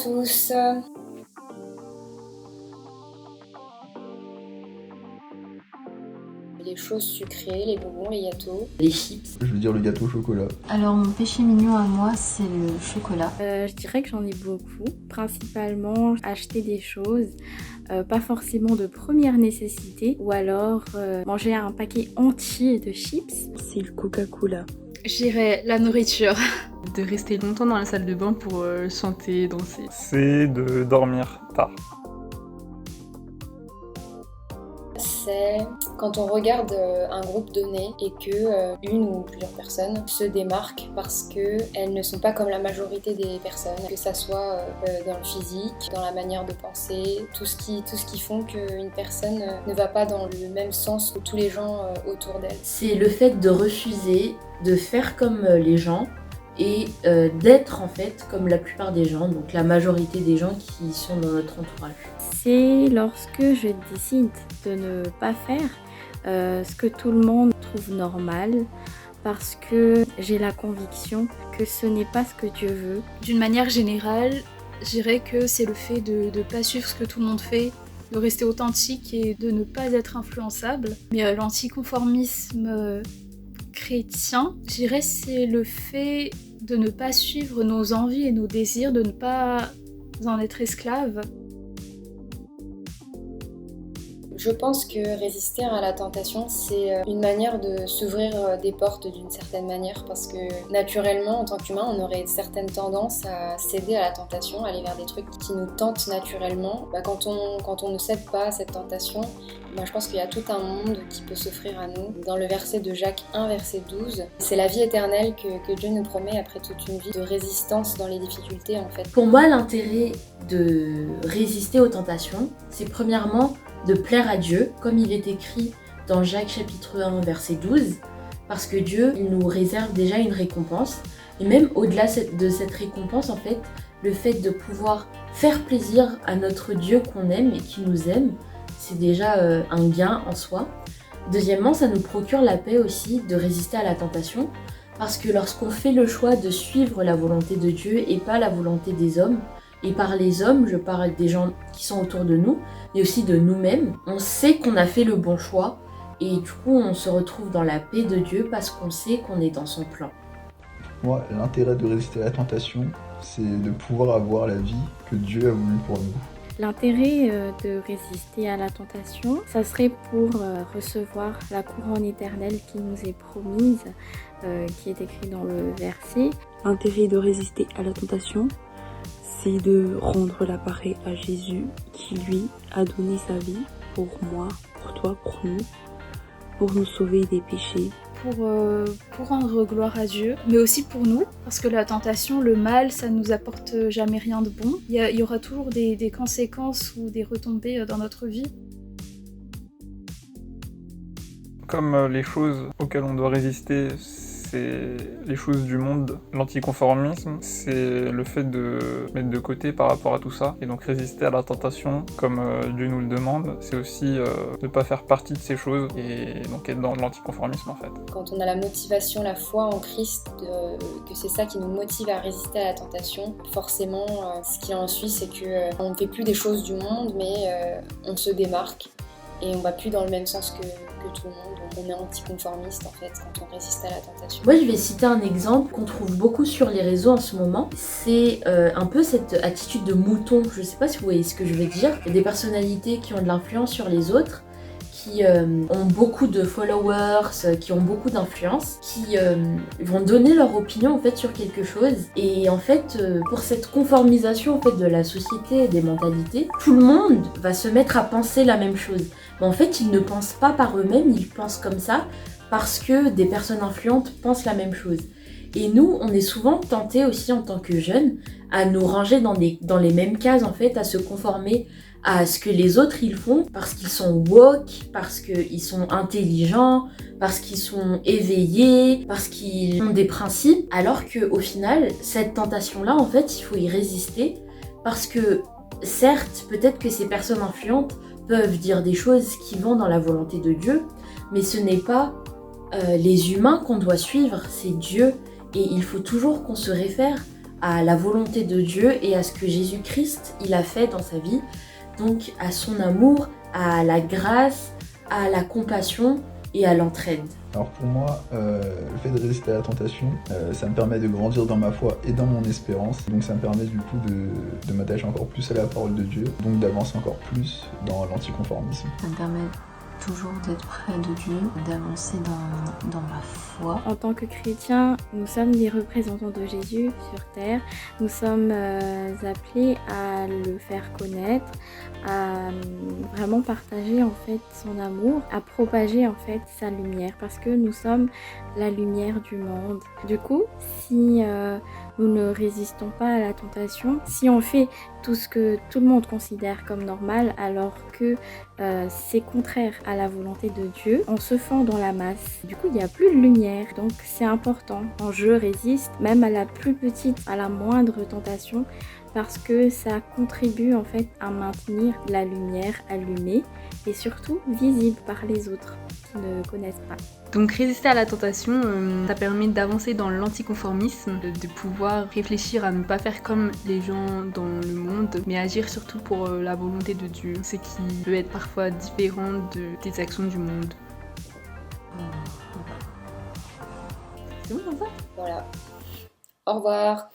tous. Les choses sucrées, les bonbons, les gâteaux. Les chips. Je veux dire le gâteau au chocolat. Alors mon péché mignon à moi, c'est le chocolat. Je dirais que j'en ai beaucoup. Principalement acheter des choses, pas forcément de première nécessité, ou alors manger un paquet entier de chips. C'est le Coca-Cola. Je dirais la nourriture. De rester longtemps dans la salle de bain pour chanter, danser. C'est de dormir tard. C'est quand on regarde un groupe donné et que une ou plusieurs personnes se démarquent parce qu'elles ne sont pas comme la majorité des personnes, que ça soit dans le physique, dans la manière de penser, tout ce qui font qu'une personne ne va pas dans le même sens que tous les gens autour d'elle. C'est le fait de refuser de faire comme les gens et d'être en fait comme la plupart des gens, donc la majorité des gens qui sont dans notre entourage. C'est lorsque je décide de ne pas faire ce que tout le monde trouve normal, parce que j'ai la conviction que ce n'est pas ce que Dieu veut. D'une manière générale, je dirais que c'est le fait de ne pas suivre ce que tout le monde fait, de rester authentique et de ne pas être influençable. Mais l'anticonformisme chrétien, je dirais c'est le fait de ne pas suivre nos envies et nos désirs, de ne pas en être esclave. Je pense que résister à la tentation, c'est une manière de s'ouvrir des portes d'une certaine manière, parce que naturellement, en tant qu'humain, on aurait certaines tendances à céder à la tentation, aller vers des trucs qui nous tentent naturellement. Quand on ne cède pas à cette tentation, je pense qu'il y a tout un monde qui peut s'offrir à nous. Dans le verset de Jacques 1, verset 12, c'est la vie éternelle que Dieu nous promet après toute une vie de résistance dans les difficultés en fait. Pour moi, l'intérêt de résister aux tentations, c'est premièrement de plaire à Dieu, comme il est écrit dans Jacques chapitre 1, verset 12, parce que Dieu, il nous réserve déjà une récompense, et même au-delà de cette récompense, en fait, le fait de pouvoir faire plaisir à notre Dieu qu'on aime et qui nous aime, c'est déjà un gain en soi. Deuxièmement, ça nous procure la paix aussi de résister à la tentation, parce que lorsqu'on fait le choix de suivre la volonté de Dieu et pas la volonté des hommes, et par les hommes, je parle des gens qui sont autour de nous, mais aussi de nous-mêmes, on sait qu'on a fait le bon choix, et du coup on se retrouve dans la paix de Dieu parce qu'on sait qu'on est dans son plan. Moi, l'intérêt de résister à la tentation, c'est de pouvoir avoir la vie que Dieu a voulu pour nous. L'intérêt de résister à la tentation, ça serait pour recevoir la couronne éternelle qui nous est promise, qui est écrit dans le verset. L'intérêt de résister à la tentation, c'est de rendre l'appareil à Jésus qui lui a donné sa vie pour moi, pour toi, pour nous sauver des péchés. Pour rendre gloire à Dieu, mais aussi pour nous, parce que la tentation, le mal, ça nous apporte jamais rien de bon. Il y aura toujours des conséquences ou des retombées dans notre vie. Comme les choses auxquelles on doit résister, c'est les choses du monde. L'anticonformisme, c'est le fait de mettre de côté par rapport à tout ça. Et donc résister à la tentation, comme Dieu nous le demande, c'est aussi ne pas faire partie de ces choses et donc être dans l'anticonformisme en fait. Quand on a la motivation, la foi en Christ, que c'est ça qui nous motive à résister à la tentation, forcément, ce qui en suit, c'est qu'on ne fait plus des choses du monde, mais on se démarque et on va plus dans le même sens que tout le monde. On est anticonformiste en fait quand on résiste à la tentation. Moi je vais citer un exemple qu'on trouve beaucoup sur les réseaux en ce moment. C'est un peu cette attitude de mouton. Je sais pas si vous voyez ce que je veux dire. Il y a des personnalités qui ont de l'influence sur les autres, qui ont beaucoup de followers, qui ont beaucoup d'influence, qui vont donner leur opinion en fait sur quelque chose. Et en fait, pour cette conformisation en fait de la société et des mentalités, tout le monde va se mettre à penser la même chose. Mais en fait, ils ne pensent pas par eux-mêmes, ils pensent comme ça parce que des personnes influentes pensent la même chose. Et nous, on est souvent tentés aussi en tant que jeunes à nous ranger dans les mêmes cases en fait, à se conformer à ce que les autres ils font parce qu'ils sont woke, parce qu'ils sont intelligents, parce qu'ils sont éveillés, parce qu'ils ont des principes, alors qu'au final, cette tentation-là, en fait, il faut y résister parce que certes, peut-être que ces personnes influentes peuvent dire des choses qui vont dans la volonté de Dieu, mais ce n'est pas les humains qu'on doit suivre, c'est Dieu. Et il faut toujours qu'on se réfère à la volonté de Dieu et à ce que Jésus-Christ il a fait dans sa vie, donc à son amour, à la grâce, à la compassion et à l'entraide. Alors pour moi, le fait de résister à la tentation, ça me permet de grandir dans ma foi et dans mon espérance. Donc ça me permet du coup de m'attacher encore plus à la parole de Dieu, donc d'avancer encore plus dans l'anticonformisme. Ça me permet toujours d'être près de Dieu, d'avancer dans ma foi. En tant que chrétiens, nous sommes des représentants de Jésus sur terre. Nous sommes appelés à le faire connaître, à vraiment partager en fait son amour, à propager en fait sa lumière, parce que nous sommes la lumière du monde. Du coup, si nous ne résistons pas à la tentation, si on fait tout ce que tout le monde considère comme normal alors que c'est contraire à la volonté de Dieu, on se fond dans la masse. Du coup, il n'y a plus de lumière, donc c'est important. Je résiste même à la plus petite, à la moindre tentation, parce que ça contribue en fait à maintenir la lumière allumée et surtout visible par les autres qui ne connaissent pas. Donc résister à la tentation, ça permet d'avancer dans l'anticonformisme, de pouvoir réfléchir à ne pas faire comme les gens dans le monde, mais agir surtout pour la volonté de Dieu, ce qui peut être parfois différent des actions du monde. C'est bon comme ça ? Voilà. Au revoir.